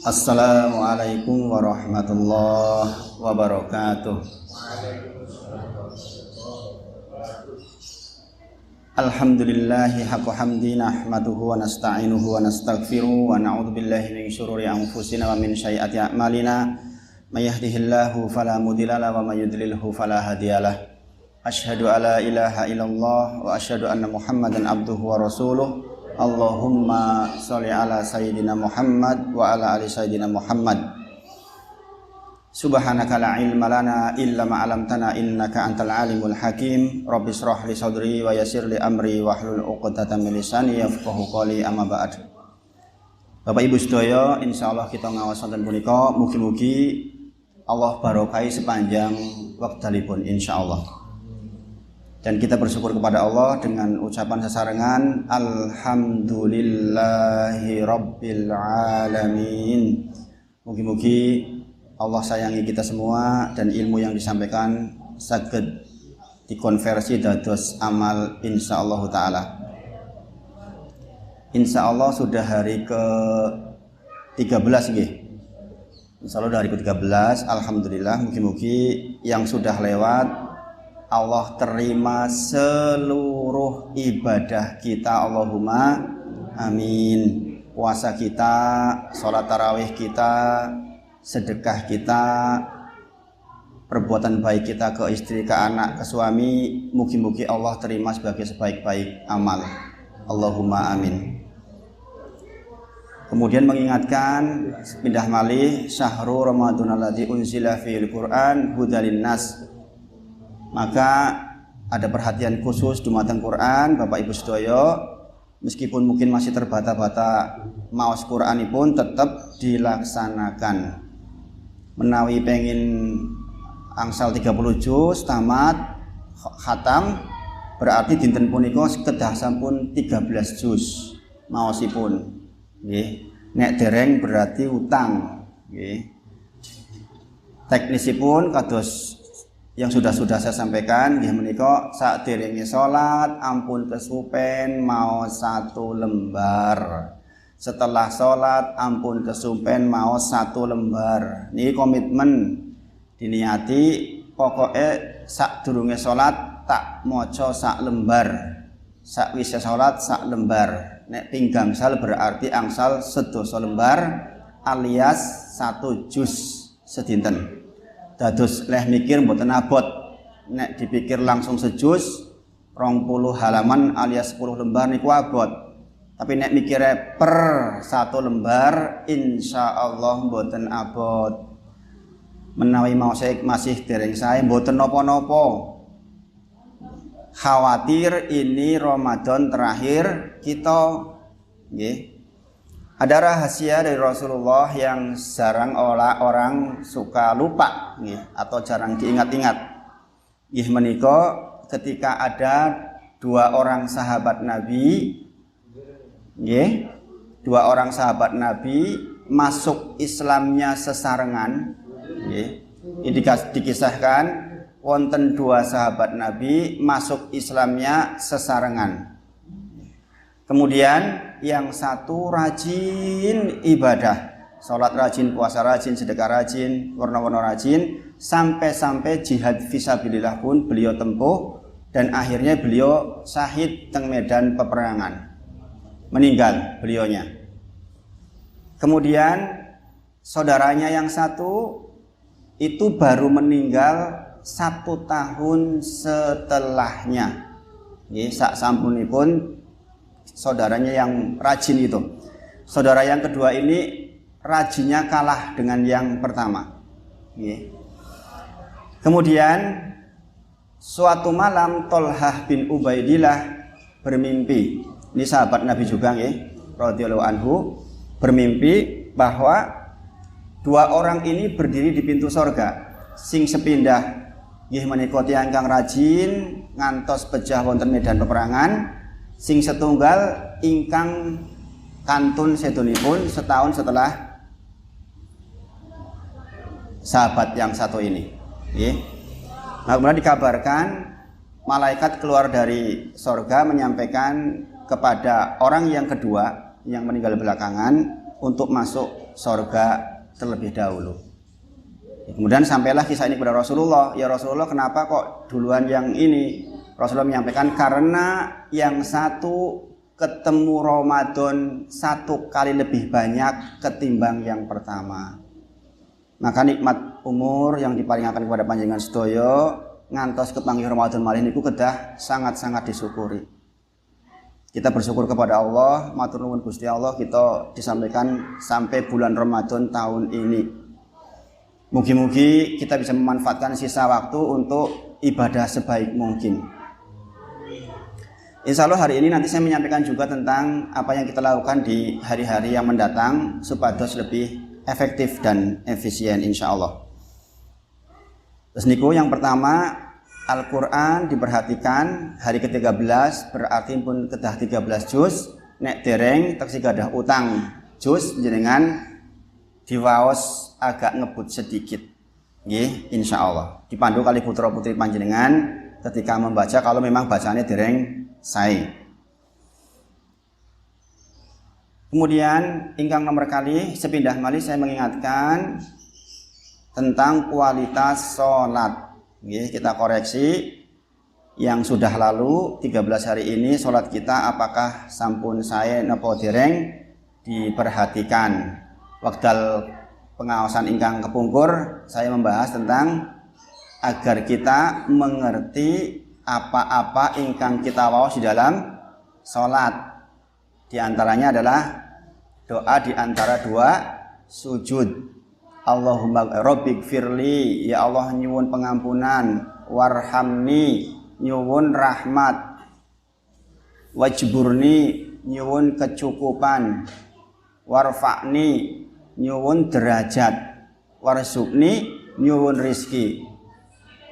Assalamualaikum warahmatullahi wabarakatuh. Alhamdulillahi haqqa hamdi nahmaduhu wa nasta'inuhu wa nastaghfiruh wa na'udzu billahi min syururi anfusina wa min sayyiati a'malina. May yahdihillahu fala mudilla lahu wa may yudlilhu fala hadiyalah. Asyhadu alla ilaha illallah wa asyhadu anna Muhammadan abduhu wa rasuluh. Allahumma sholli ala sayyidina Muhammad wa ala ali sayyidina Muhammad. Subhanaka la ilma lana illa ma 'allamtana innaka antal alimul hakim. Rabbi shrah li sadri wa yassir li amri wahlul 'uqdatam min lisani yafqahu qawli amma ba'd. Bapak Ibu sedaya, insyaallah kita ngaos wonten punika mugi-mugi Allah barokahi sepanjang wektalipun insyaallah. Dan kita bersyukur kepada Allah dengan ucapan sesarengan Alhamdulillahi Rabbil Alamin. Mugi-mugi Allah sayangi kita semua dan ilmu yang disampaikan saged dikonversi dados amal insyaallah taala. Insyaallah sudah hari ke-13 nggih. Insyaallah dari ke-13, alhamdulillah, mugi-mugi yang sudah lewat Allah terima seluruh ibadah kita, Allahumma amin. Puasa kita, sholat tarawih kita, sedekah kita, perbuatan baik kita ke istri, ke anak, ke suami, mugi-mugi Allah terima sebagai sebaik-baik amal, Allahumma amin. Kemudian mengingatkan pindah malih syahrul Ramadan alladzi unzila fil Qur'an hudalin nas. Maka ada perhatian khusus dumateng Quran, Bapak Ibu sedaya, meskipun mungkin masih terbata-bata maos Quranipun tetap dilaksanakan. Menawi pengin angsal 30 juz tamat khatam, berarti dinten punika kedah sampun 13 juz maosipun. Nggih. Nek dereng berarti utang, nggih. Teknisipun kados yang sudah saya sampaikan nggih menika saderenge salat ampun kesupen maos 1 lembar. Setelah sholat ampun kesumpen mau 1 lembar. Ini komitmen diniati pokoknya sak durunge sholat tak moco 1 lembar, sak wise sholat 1 lembar. Nek pinggang sal berarti angsal 1 lembar alias 1 juz sedinten. Dados leh mikir mboten abot. Nek dipikir langsung sejuz 20 halaman alias 10 lembar niku abot. Tapi nek mikirnya per 1 lembar insyaallah mboten abot. Menawi mau saya masih dereng saya mboten napa-napa. Khawatir ini Ramadan terakhir kita nggih. Ada rahasia dari Rasulullah yang jarang orang suka lupa nggih atau jarang diingat-ingat. Nggih menika ketika ada 2 orang sahabat Nabi, nggih, 2 orang sahabat Nabi masuk Islamnya sesarengan, nggih. Ini dikisahkan wonten 2 sahabat Nabi masuk Islamnya sesarengan. Kemudian yang satu rajin ibadah, sholat rajin, puasa rajin, sedekah rajin, warna-warna rajin, sampai jihad fisabilillah pun beliau tempuh dan akhirnya beliau syahid teng medan peperangan. Meninggal beliaunya. Kemudian saudaranya yang satu itu baru meninggal 1 tahun setelahnya. Nggih, sak sampunipun saudaranya yang rajin itu. Saudara yang kedua ini rajinnya kalah dengan yang pertama. Nggih. Kemudian suatu malam Tolhah bin Ubaidillah bermimpi. Ini sahabat Nabi juga nggih, radhiyallahu anhu, bermimpi bahwa 2 orang ini berdiri di pintu sorga. Sing sepindah nggih menika tiyang kang rajin ngantos pejah wonten medan peperangan. Sing setunggal ingkang kantun sedunipun setahun setelah sahabat yang satu ini. Nggih. Nah, kemudian dikabarkan malaikat keluar dari sorga menyampaikan kepada orang yang kedua yang meninggal belakangan, untuk masuk surga terlebih dahulu. Kemudian sampailah kisah ini kepada Rasulullah. Ya Rasulullah, kenapa kok duluan yang ini? Rasulullah menyampaikan karena yang satu ketemu Ramadan 1 kali lebih banyak ketimbang yang pertama. Maka nikmat umur yang diparingaken kepada panjenengan sedaya ngantos kepanggih Ramadan malih niku kedah sangat-sangat disyukuri. Kita bersyukur kepada Allah, matur nuwun Gusti Allah, kita disampaikan sampai bulan Ramadan tahun ini. Mugi-mugi kita bisa memanfaatkan sisa waktu untuk ibadah sebaik mungkin. Insya Allah hari ini nanti saya menyampaikan juga tentang apa yang kita lakukan di hari-hari yang mendatang supados lebih efektif dan efisien insya Allah. Terus niku yang pertama, Al-Quran diperhatikan hari ke-13 berarti pun kedah 13 juz. Nek dereng teksi gadah utang juz jenengan diwaos agak ngebut sedikit. Nggih, insya Allah. Dipandu kali putra putri panjenengan ketika membaca kalau memang bacaannya dereng sae. Kemudian ingkang nomor kali sepindah malih saya mengingatkan tentang kualitas sholat. Kita koreksi yang sudah lalu 13 hari ini sholat kita apakah sampun sae napa dereng diperhatikan. Wekdal pengawasan ingkang kepungkur saya membahas tentang agar kita mengerti apa-apa ingkang kita waos di dalam sholat. Di antaranya adalah doa di antara dua sujud. Allahumma rabbik firli, ya Allah nyuwun pengampunan, warhamni nyuwun rahmat, wajburni nyuwun kecukupan, warfa'ni nyuwun derajat, warsukni nyuwun rizki,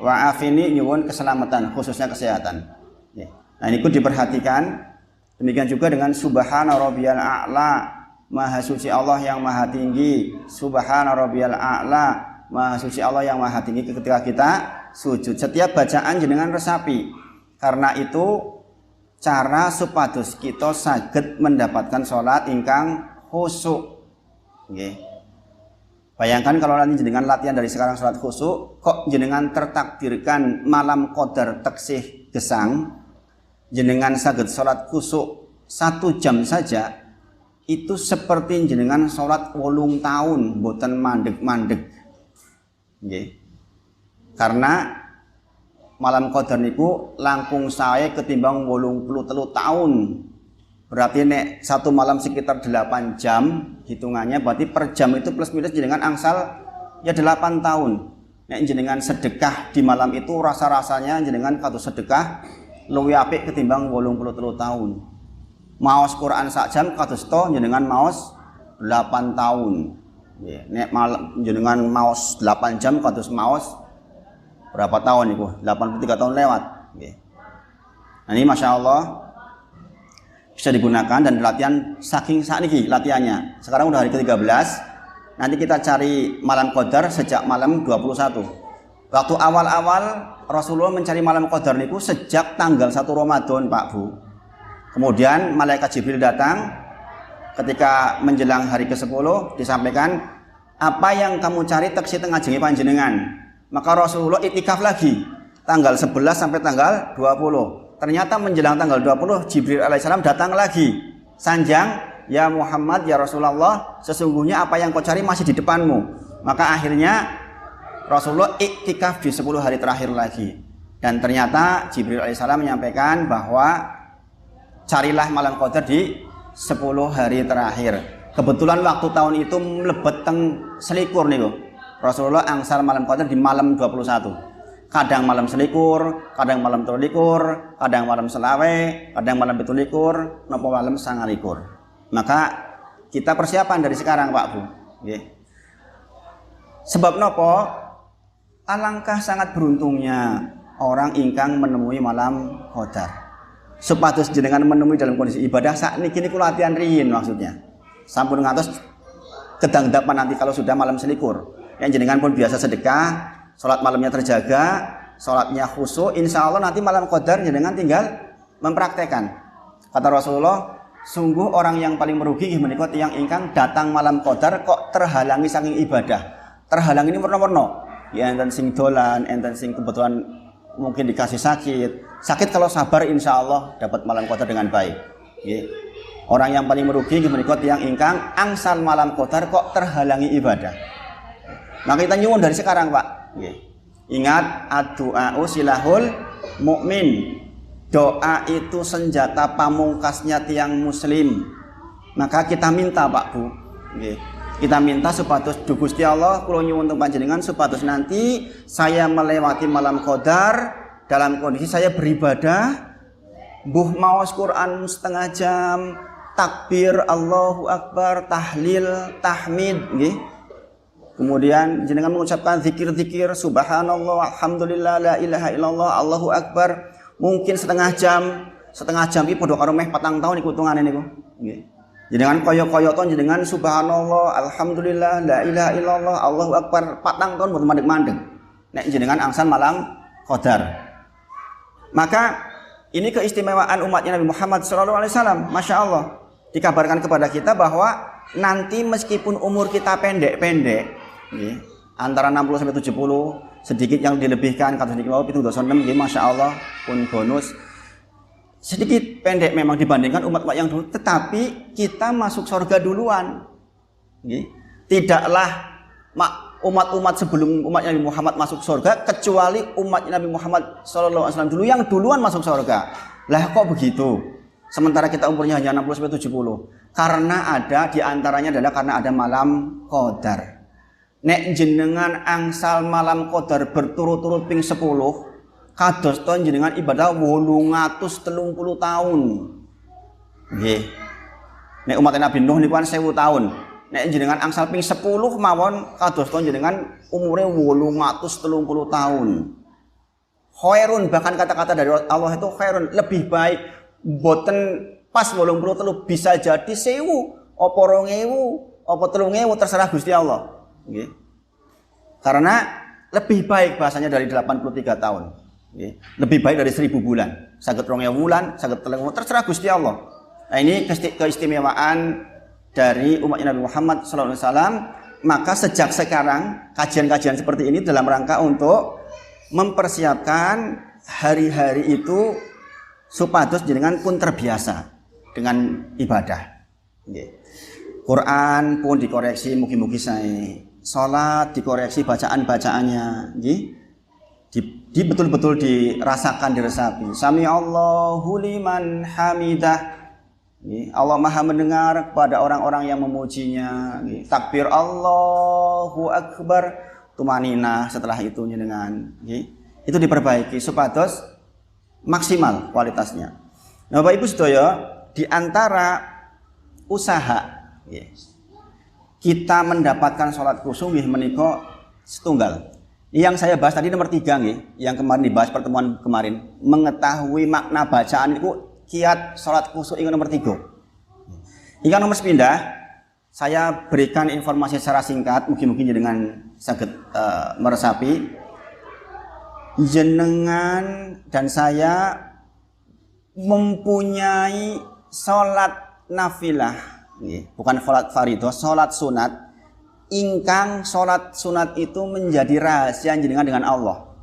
wa'afini nyuwun keselamatan khususnya kesehatan. Nah ini pun diperhatikan. Demikian juga dengan subhana rabbiyal a'la, maha suci Allah yang maha tinggi. Subhana rabbiyal a'la, maha suci Allah yang maha tinggi ketika kita sujud. Setiap bacaan jenengan resapi. Karena itu cara supados kita saged mendapatkan sholat ingkang khusyuk. Nggih. Bayangkan kalau nanti jenengan latihan dari sekarang sholat khusyuk, kok jenengan tertakdirkan malam qadar teksih gesang, jenengan saged sholat khusyuk 1 jam saja, itu seperti jenengan sholat 8 tahun, boten mandeg-mandeg. Okay. Karena malam qadar niku langkung sae ketimbang 83 tahun. Berarti nek 1 malam sekitar 8 jam, hitungannya berarti per jam itu plus minus jenengan angsal ya 8 tahun. Nek jenengan sedekah di malam itu rasa-rasanya jenengan kados sedekah luwih apik ketimbang 83 tahun. Maos Quran sak jam kados to jenengan maos 8 tahun. Nek jenengan maos 8 jam kados maos berapa tahun niku? 83 tahun lewat. Nah ini Masya Allah bisa digunakan dan latihan saking sakniki latihannya. Sekarang udah hari ke-13. Nanti kita cari malam qadar sejak malam 21. Waktu awal-awal Rasulullah mencari malam qadar niku sejak tanggal 1 Ramadan, Pak Bu. Kemudian malaikat Jibril datang ketika menjelang hari ke-10 disampaikan, apa yang kamu cari teksi tengah jengi panjenengan. Maka Rasulullah itikaf lagi tanggal 11 sampai tanggal 20. Ternyata menjelang tanggal 20 Jibril alaihissalam datang lagi. Sanjang, ya Muhammad, ya Rasulullah, sesungguhnya apa yang kau cari masih di depanmu. Maka akhirnya Rasulullah iktikaf di 10 hari terakhir lagi. Dan ternyata Jibril alaihissalam menyampaikan bahwa carilah malam qadar di 10 hari terakhir. Kebetulan waktu tahun itu mlebet teng selikur niku. Rasulullah angsal malam qadar di malam 21. Kadang malam selikur, kadang malam 23, kadang malam selawe, kadang malam 17, napa malam 29. Maka kita persiapan dari sekarang, Pak Bu. Nggih. Sebab napa? Alangkah sangat beruntungnya orang ingkang menemui malam qadar. Supados jenengan menemui dalam kondisi ibadah sakniki niku latihan riyin maksudnya. Sampun ngantos kedangdapan nanti kalau sudah malam selikur. Yang jenengan pun biasa sedekah, sholat malamnya terjaga, sholatnya khusyuk, insya Allah nanti malam qadar jenengan tinggal mempraktekkan. Kata Rasulullah, sungguh orang yang paling merugi inggih menika tiyang ingkang datang malam qadar kok terhalangi saking ibadah. Terhalang ini warna-warna. Ya enten sing dolan, enten sing kebetulan mungkin dikasih sakit. Sakit kalau sabar insya Allah dapat malam qadar dengan baik. Nggih. Orang yang paling merugi inggih menika tiyang ingkang angsal malam qadar kok terhalangi ibadah. Maka kita nyuwun dari sekarang, Pak. Nggih. Ingat ad-du'a'u silahul mukmin. Doa itu senjata pamungkasnya tiang muslim. Maka kita minta Pak Bu, kita minta supados Gusti Allah kula nyuwun teng panjenengan supados nanti saya melewati malam qadar dalam kondisi saya beribadah, mbuh maos Quran setengah jam, takbir Allahu Akbar, tahlil, tahmid, nggih. Kemudian jenengan mengucapkan zikir-zikir subhanallah, alhamdulillah, la ilaha illallah, Allahu Akbar. Mungkin setengah jam iki padha karo meh 4 tahun iku hitungane niku. Nggih. Jenengan kaya-kaya ton jenengan subhanallah, alhamdulillah, la ilaha illallah, Allahu akbar 4 tahun mboten mandeg-mandeg. Nek jenengan angsan malam qadar. Maka ini keistimewaan umatnya Nabi Muhammad SAW. Masya Allah. Dikabarkan kepada kita bahwa nanti meskipun umur kita pendek-pendek, nggih, antara 60 sampai 70, sedikit yang dilebihkan kata sedikit itu dosa 6 nggih masyaallah pun bonus. Sedikit pendek memang dibandingkan umat yang dulu, tetapi kita masuk surga duluan. Nggih. Tidaklah umat-umat sebelum umat Nabi Muhammad masuk surga kecuali umat Nabi Muhammad SAW dulu yang duluan masuk surga. Lah kok begitu? Sementara kita umurnya hanya 60 sampai 70. Karena ada di antaranya adalah karena ada malam qadar. Nek jenengan angsal malam qadar berturut-turut ping 10 kados ton jenengan ibadah 830 tahun. Nggih. Nek umat Nabi Nuh niku kan 1000 tahun. Nek jenengan angsal ping 10 mawon kados ton jenengan umure 830 tahun. Khairun, bahkan kata-kata dari Allah itu khairun, lebih baik. Boten pas 83 bisa jadi 1000 apa 2000 apa 3000 terserah Gusti Allah. Okay. Karena lebih baik bahasanya dari 83 tahun, okay. Lebih baik dari 1000 bulan, saged 2000 bulan, saged 3000, terserah Gusti Allah. Nah ini keistimewaan dari umat Nabi Muhammad SAW. Maka sejak sekarang kajian-kajian seperti ini dalam rangka untuk mempersiapkan hari-hari itu supados jenengan pun terbiasa dengan ibadah. Okay. Quran pun dikoreksi mugi-mugi saya. Salat dikoreksi bacaan-bacaannya, di betul-betul dirasakan, diresapi. Sami Allahu liman hamidah. Allah Maha mendengar kepada orang-orang yang memujinya. Takbir Allahu akbar, tumanina setelah itu dengan itu diperbaiki supados maksimal kualitasnya. Nah, Bapak Ibu sedaya, di antara usaha kita mendapatkan sholat khusyuk nggih menika setunggal. Yang saya bahas tadi nomor 3 nggih, yang kemarin dibahas pertemuan kemarin, mengetahui makna bacaan itu kiat sholat khusyuk yang nomor 3. Ingkang nomor sepindah, saya berikan informasi secara singkat, mungkin dengan saged meresapi. Jenengan dan saya mempunyai sholat nafilah. Bukan sholat fardhu, sholat sunat. Ingkang sholat sunat itu menjadi rahasia jenengan dengan Allah.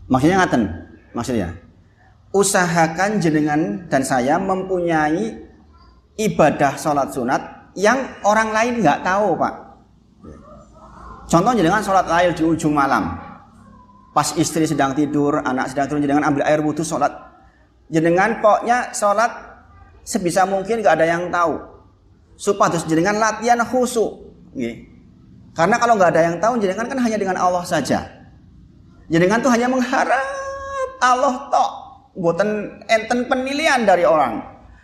Maksudnya ngaten, maksudnya usahakan jenengan dan saya mempunyai ibadah sholat sunat yang orang lain nggak tahu, Pak. Contoh jenengan sholat lail di ujung malam, pas istri sedang tidur, anak sedang tidur, jenengan ambil air wudhu sholat. Jenengan pokoknya sholat sebisa mungkin nggak ada yang tahu. Supados jenengan latihan khusyuk. Karena kalau nggak ada yang tahu, jenengan kan hanya dengan Allah saja. Jenengan tuh hanya mengharap Allah tok, boten enten penilaian dari orang.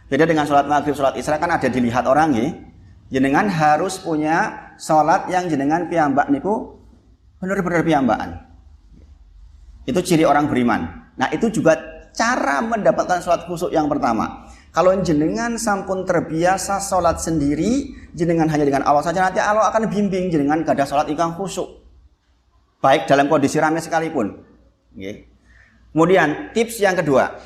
Beda dengan sholat maghrib, sholat isya kan ada dilihat orang nggih. Jenengan harus punya sholat yang jenengan piyambak niku benar-benar piyambakan. Itu ciri orang beriman. Nah itu juga cara mendapatkan sholat khusyuk yang pertama. Kalau jenengan sampun terbiasa sholat sendiri, jenengan hanya dengan Allah saja, nanti Allah akan bimbing jenengan kepada sholat ingkang khusyuk. Baik dalam kondisi ramai sekalipun. Kemudian tips yang kedua,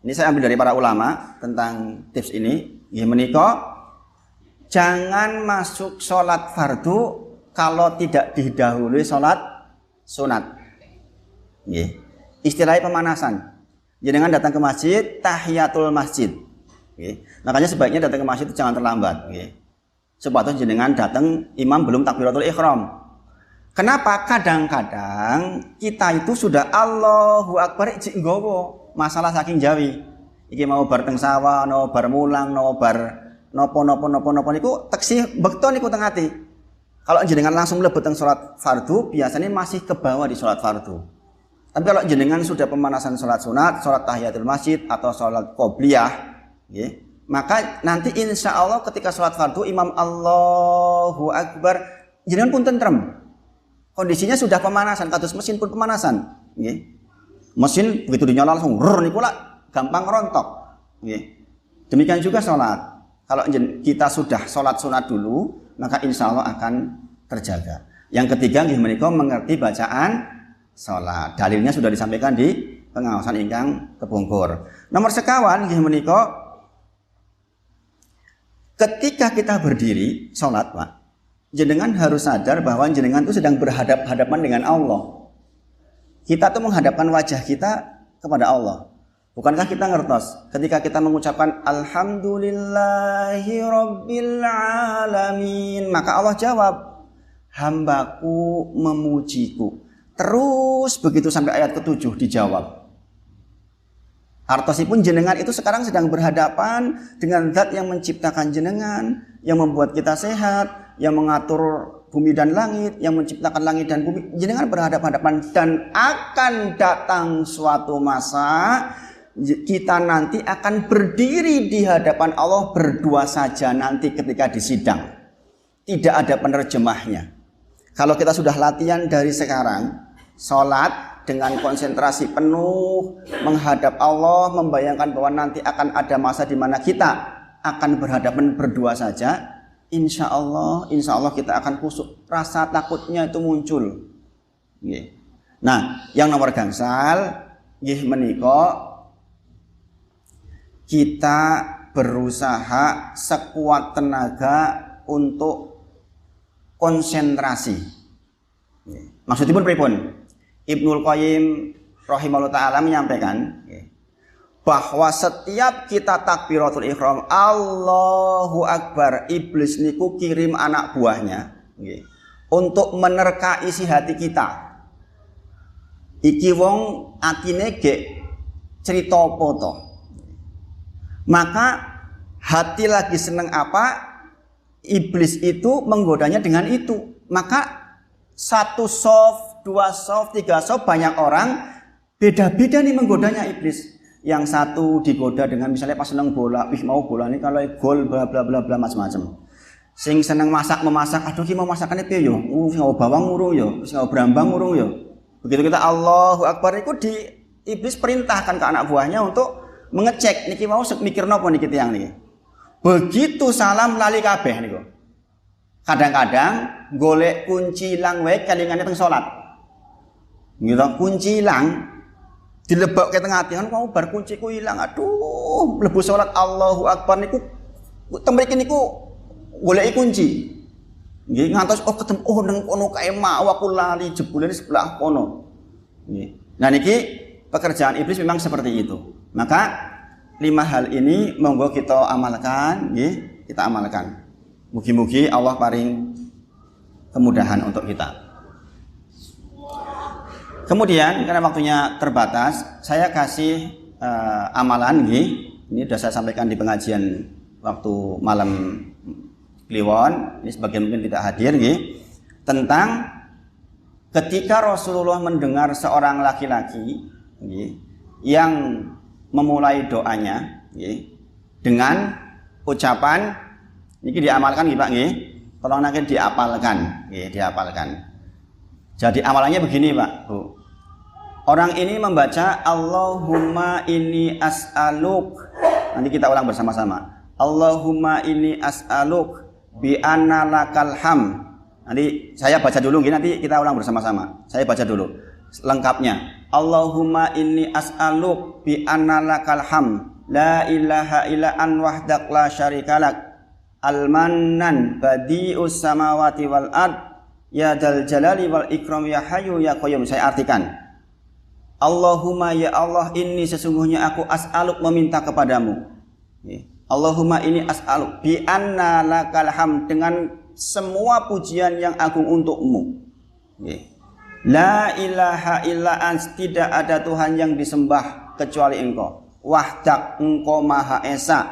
Ini saya ambil dari para ulama tentang tips ini. Nggih menika jangan masuk sholat fardu kalau tidak didahului sholat sunat. Nggih. Istilahnya pemanasan. Jenengan datang ke masjid, tahiyatul masjid. Nggih. Makanya sebaiknya datang ke masjid itu jangan terlambat. Nggih. Sebab jenengan datang imam belum takbiratul ihram. Kenapa? Kadang-kadang kita itu sudah Allahu Akbar ijik nggawa masalah saking Jawi. Iki mau bar teng sawah, no bar mulang, no bar nopo niku teksi bekto niku teng ati. Kalau jenengan langsung mlebu teng salat fardu, biasanya masih ke bawah di salat fardu. Tapi kalau jenengan sudah pemanasan salat sunat, salat tahiyatul masjid atau salat qobliyah, nggih, maka nanti insya Allah ketika salat fardu imam Allahu Akbar jenengan pun tentrem. Kondisinya sudah pemanasan, kados mesin pun pemanasan, nggih. Mesin begitu dinyala langsung rrr niku lah gampang rontok, nggih. Demikian juga salat. Kalau kita sudah salat sunat dulu, maka insya Allah akan terjaga. Yang ketiga nggih menika mengerti bacaan salat. Dalilnya sudah disampaikan di pengawasan ingkang kepungkur. Nomor sekawan nggih menika ketika kita berdiri salat, Pak, jenengan harus sadar bahwa jenengan itu sedang berhadapan dengan Allah. Kita tuh menghadapkan wajah kita kepada Allah. Bukankah kita ngertos ketika kita mengucapkan Alhamdulillahi Rabbil Alamin, maka Allah jawab, hambaku memujiku. Terus begitu sampai ayat ke-7 dijawab. Artosipun jenengan itu sekarang sedang berhadapan dengan zat yang menciptakan jenengan, yang membuat kita sehat, yang mengatur bumi dan langit, yang menciptakan langit dan bumi. Jenengan berhadapan-hadapan dan akan datang suatu masa kita nanti akan berdiri di hadapan Allah berdua saja nanti ketika disidang. Tidak ada penerjemahnya. Kalau kita sudah latihan dari sekarang, sholat dengan konsentrasi penuh menghadap Allah, membayangkan bahwa nanti akan ada masa di mana kita akan berhadapan berdua saja, insya Allah kita akan kusuk. Rasa takutnya itu muncul. Nah, yang nomor gangsal, menika kita berusaha sekuat tenaga untuk konsentrasi. Maksudipun pripun? Ibnul Qayyim rahimahullah ta'ala menyampaikan bahwa setiap kita takbiratul ihram Allahu Akbar, iblis niku kirim anak buahnya untuk menerka isi hati kita. Iki wong atine gek cerita apa to? Maka hati lagi seneng apa, iblis itu menggodanya dengan itu. Maka satu soft, dua soft, tiga soft, banyak orang beda-beda nih menggodanya iblis. Yang satu digoda dengan misalnya pas seneng bola, mau bola ini kalau gol bla bla bla bla macam-macam. Sing seneng memasak, aduh ki mau masakannya piye yo? Sing nggawa bawang urung yo, sing nggawa brambang urung yo. Begitu kita Allahu Akbar itu di iblis perintahkan ke anak buahnya untuk mengecek niki mau mikir napa niki tiyang niki. Begitu salam lali kabeh niku. Kadang-kadang golek kunci ilang wae kelingane teng salat. Gitu, kunci ilang dilebokke teng ati kan mau bar kunciku ilang. Aduh, mlebu salat Allahu Akbar niku teng mriki niku goleki kunci. Nggih ngantos ketemu nang kono kae mau aku lali jebule sebelah kono. Nggih. Nah niki pekerjaan iblis memang seperti itu. Maka 5 hal ini monggo kita amalkan, kita amalkan. Mugi-mugi Allah paring kemudahan untuk kita. Kemudian karena waktunya terbatas, saya kasih amalan, ini sudah saya sampaikan di pengajian waktu malam Kliwon. Ini sebagian mungkin tidak hadir, tentang ketika Rasulullah mendengar seorang laki-laki yang memulai doanya dengan ucapan ini diamalkan Pak tolong nanti diapalkan diapalkan. Jadi amalannya begini Pak Bu. Orang ini membaca Allahumma inni as'aluk. Nanti kita ulang bersama-sama. Allahumma inni as'aluk bi anna lakal ham. Nanti saya baca dulu nanti kita ulang bersama-sama. Saya baca dulu. lengkapnya. Allahumma inni as'aluk bi anna lakal ham la ilaha illa an wahdak la syarikalak al-mannan badi'us samawati wal ard ya dal jalali wal ikram ya hayyu ya qayyum. Saya artikan. Allahumma ya Allah, ini sesungguhnya aku as'aluk meminta kepadamu. Allahumma ini as'aluk bi anna lakal ham, dengan semua pujian yang agung untukmu. La ilaha illa ans, tidak ada Tuhan yang disembah kecuali Engkau. Wahdak, Engkau Maha Esa.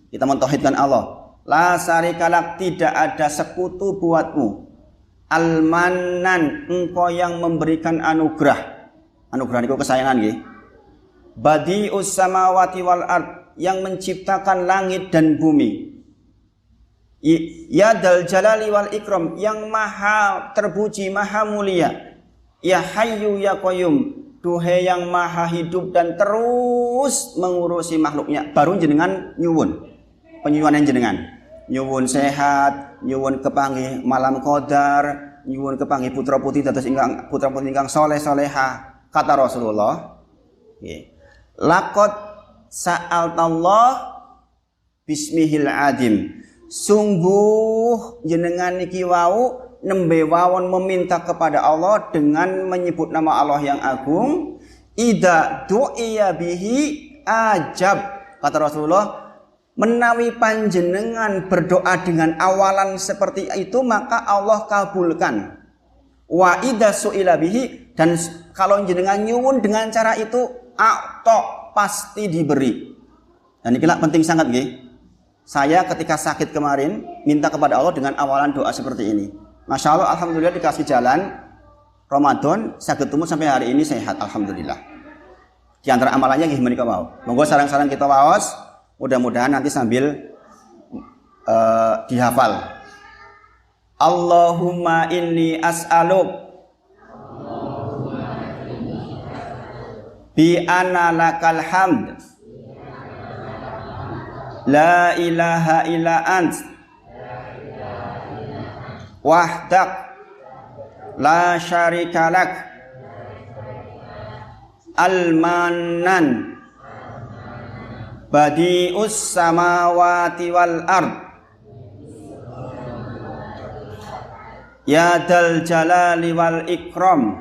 Kita mentauhidkan Allah. La syarikalak, tidak ada sekutu buatmu. Al-mannan, Engkau yang memberikan anugerah. Anugerah itu kesayangan nggih. Badi'us samawati wal ard, yang menciptakan langit dan bumi. Ya dal jalali wal ikram, yang maha terpuji, maha mulia. Ya hayyu ya qayyum, duhe yang maha hidup dan terus mengurusi makhluknya. Baru jenengan nyuwun, penyuwunan jenengan. Nyuwun sehat, nyuwun kepanggih malam qadar, nyuwun kepanggih putra putri dados ingkang putra putri ingkang saleh salehah. Kata Rasulullah, laqad sa'altallah bismihil adim. Sungguh jenengan niki wau nembe wawon meminta kepada Allah dengan menyebut nama Allah yang agung. Idza du'iya bihi ajab. Kata Rasulullah, menawi panjenengan berdoa dengan awalan seperti itu maka Allah kabulkan. Wa idza su'ila bihi, dan kalau jenengan nyuwun dengan cara itu a'ta, pasti diberi. Dan ini penting sangat nggih. Saya ketika sakit kemarin minta kepada Allah dengan awalan doa seperti ini. Masya Allah, alhamdulillah dikasih jalan Ramadan, sakit tumbuh sampai hari ini sehat, alhamdulillah. Di antara amalannya nggih menika wau. Monggo sareng-sareng kita waos, mudah-mudahan nanti sambil dihafal. Allahumma inni as'aluk bi anna lakal hamd la ilaha illa ant wahdak la syarikalak al-mannan badi'us samawati wal ard ya dal jalali wal ikram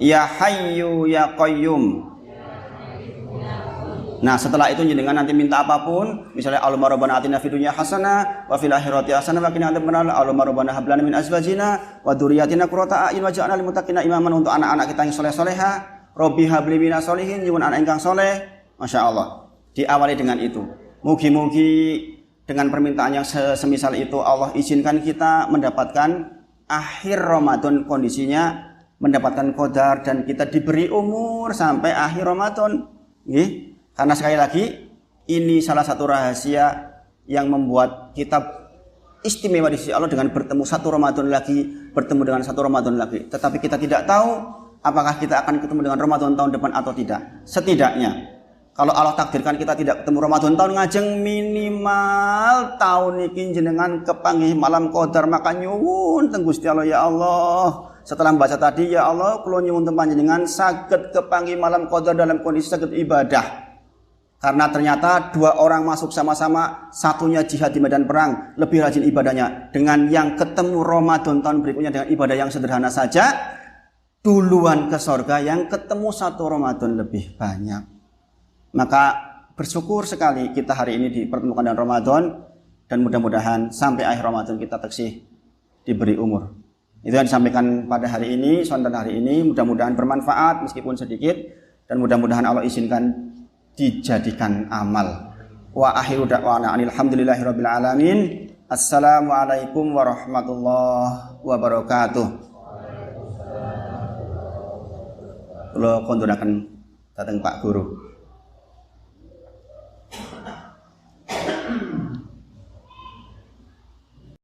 ya hayyu ya qayyum. Nah, setelah itu jenengan nanti minta apapun, misalnya Allahumma rabbana atina fid dunya hasanah wa fil akhirati hasanah wa qina adzabannar, Allahumma rabbana hab lana min azwajina wa dzurriyyatina qurrata a'yun waj'alna lil muttaqina imaman, untuk anak-anak kita yang saleh-salehah. Robbi habli minas sholihin, nyuwun anak ingkang saleh. Masya Allah. Diawali dengan itu. Mugi-mugi dengan permintaan yang semisal itu Allah izinkan kita mendapatkan akhir Ramadan, kondisinya mendapatkan qadar dan kita diberi umur sampai akhir Ramadan. Nggih. Karena sekali lagi ini salah satu rahasia yang membuat kita istimewa di sisi Allah dengan bertemu satu Ramadan lagi, bertemu dengan satu Ramadan lagi. Tetapi kita tidak tahu apakah kita akan ketemu dengan Ramadan tahun depan atau tidak. Setidaknya kalau Allah takdirkan kita tidak ketemu Ramadan tahun ngajeng, minimal tahun ini jenengan kepanggih malam qadar, maka nyuwun teng Gusti Allah, ya Allah. Setelah membaca tadi, ya Allah, kula nyuwun teng panjenengan saged kepanggih malam qadar dalam kondisi saged ibadah. Karena ternyata dua orang masuk sama-sama, satunya jihad di medan perang, lebih rajin ibadahnya. Dengan yang ketemu Ramadan tahun berikutnya dengan ibadah yang sederhana saja, duluan ke surga, yang ketemu satu Ramadan lebih banyak. Maka bersyukur sekali kita hari ini dipertemukan dengan Ramadan, dan mudah-mudahan sampai akhir Ramadan kita teksih diberi umur. Itu yang disampaikan pada hari ini, sonten hari ini, mudah-mudahan bermanfaat meskipun sedikit, dan mudah-mudahan Allah izinkan dijadikan amal. Wa akhiru da'wana alhamdulillahirabbil alamin. Assalamualaikum warahmatullahi wabarakatuh. Kula konduraken dhateng Pak Guru.